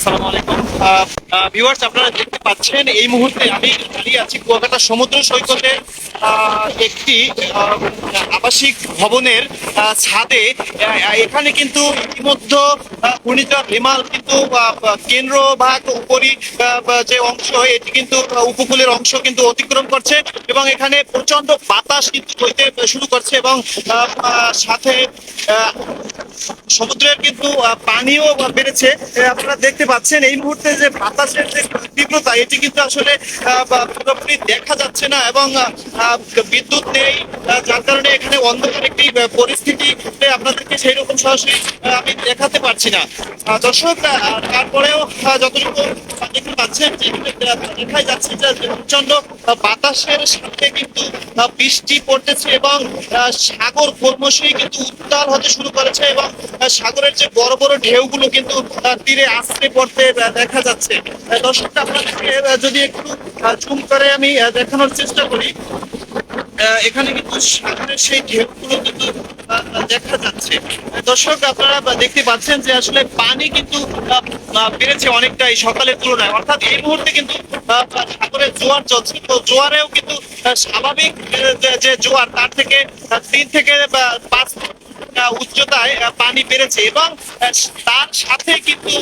আসসালামু আলাইকুম ভিউয়ার্স, আপনারা দেখতে পাচ্ছেন এই মুহূর্তে আমি দাঁড়িয়ে আছি কুয়াকাটা সমুদ্র সৈকতের একটি আবাসিক ভবনের ছাদে। এখানে কিন্তু ইতিমধ্যে ঘূর্ণিঝড় রেমাল কিন্তু কেন্দ্রভাগ উপরি যে অংশ এটি কিন্তু উপকূলের অংশ কিন্তু অতিক্রম করছে এবং এখানে প্রচন্ড বাতাস কিন্তু বইতে শুরু করছে এবং সাথে সমুদ্রের কিন্তু পানিও বেড়েছে। আপনারা দেখতে পাচ্ছেন এই মুহূর্তে যে বাতাসের যে তীব্রতা এটি কিন্তু আসলে পুরোপুরি দেখা যাচ্ছে না এবং বিদ্যুৎ নেই, যার কারণে এখানে অন্ধকার একটি পরিস্থিতি আপনাদেরকে সেই রকম সরাসরি আমি দেখাতে পারছি না। দর্শক, তারপরেও যতটুকু দেখতে পাচ্ছেন যে দেখাই যাচ্ছে যে প্রচন্ড বাতাসের সাথে কিন্তু বৃষ্টি পড়তেছে এবং সাগর ক্রমশই কিন্তু উত্তাল হতে শুরু করেছে এবং সাগরের যে বড় বড় ঢেউগুলো কিন্তু তীরে আশ্রে পড়তে দেখা যাচ্ছে। দর্শক, আপনাদেরকে যদি একটু জুম করে আমি দেখানোর চেষ্টা করি, এখানে কিন্তু সাগরের সেই ঢেউগুলো কিন্তু দেখা যাচ্ছে। দর্শক, আপনারা দেখতে পাচ্ছেন যে আসলে পানি কিন্তু বেড়েছে অনেকটাই সকালের তুলনায়, অর্থাৎ এই মুহূর্তে কিন্তু সাগরের জোয়ার চলছে। তো জোয়ারেও কিন্তু স্বাভাবিক যে জোয়ার তার থেকে 3 থেকে 5 উচ্চতায় পানি বেড়েছে এবং তার সাথে কিন্তু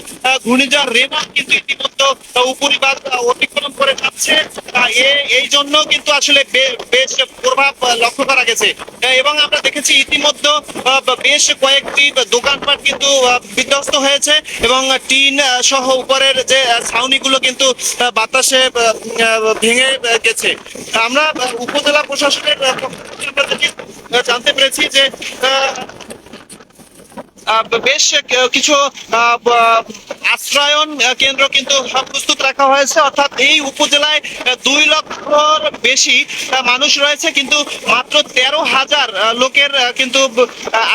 ঘূর্ণিঝড় রেমাল কিন্তু ইতিমধ্যে উপরিভাগ অতিক্রম করে যাচ্ছে। এই জন্য কিন্তু আসলে বেশ প্রভাব লক্ষ্য করা গেছে এবং আমরা দেখেছি ইতিমধ্যে বেশ কয়েকটি দোকানপাট কিন্তু বিধ্বস্ত হয়েছে এবং টিন সহ উপরের যে ছাউনিগুলো কিন্তু বাতাসে ভেঙে গেছে। আমরা উপজেলা প্রশাসনের জানতে পেরেছি যে বেশ কিছু আশ্রয়ন কেন্দ্র কিন্তু প্রস্তুত রাখা হয়েছে, অর্থাৎ এই উপজেলায় 2 লক্ষর বেশি মানুষ রয়েছে, কিন্তু মাত্র 13,000 লোকের কিন্তু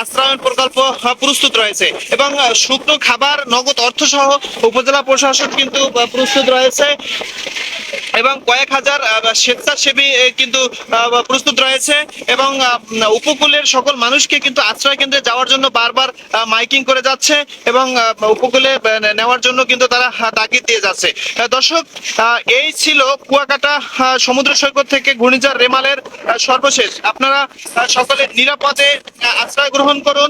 আশ্রয়ন প্রকল্প প্রস্তুত রয়েছে এবং শুকনো খাবার, নগদ অর্থ সহ উপজেলা প্রশাসন কিন্তু প্রস্তুত রয়েছে এবং কয়েক হাজার স্বেচ্ছাসেবী কিন্তু প্রস্তুত রয়েছে এবং উপকূলের সকল মানুষকে কিন্তু আশ্রয় কেন্দ্রে যাওয়ার জন্য বারবার মাইকিং করে যাচ্ছে এবং উপকূলে নেওয়ার জন্য কিন্তু তারা তাগিদ দিয়ে যাচ্ছে। দর্শক, এই ছিল কুয়াকাটা সমুদ্র সৈকত থেকে ঘূর্ণিঝড় রেমালের সর্বশেষ। আপনারা সকলে নিরাপদে আশ্রয় গ্রহণ করুন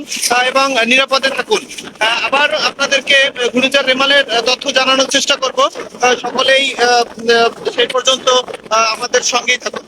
এবং নিরাপদে থাকুন। আবার আপনাদেরকে ঘূর্ণিঝড় রেমালের তথ্য জানানোর চেষ্টা করব। সকলেই সেই পর্যন্ত আমাদের সঙ্গেই থাকুন।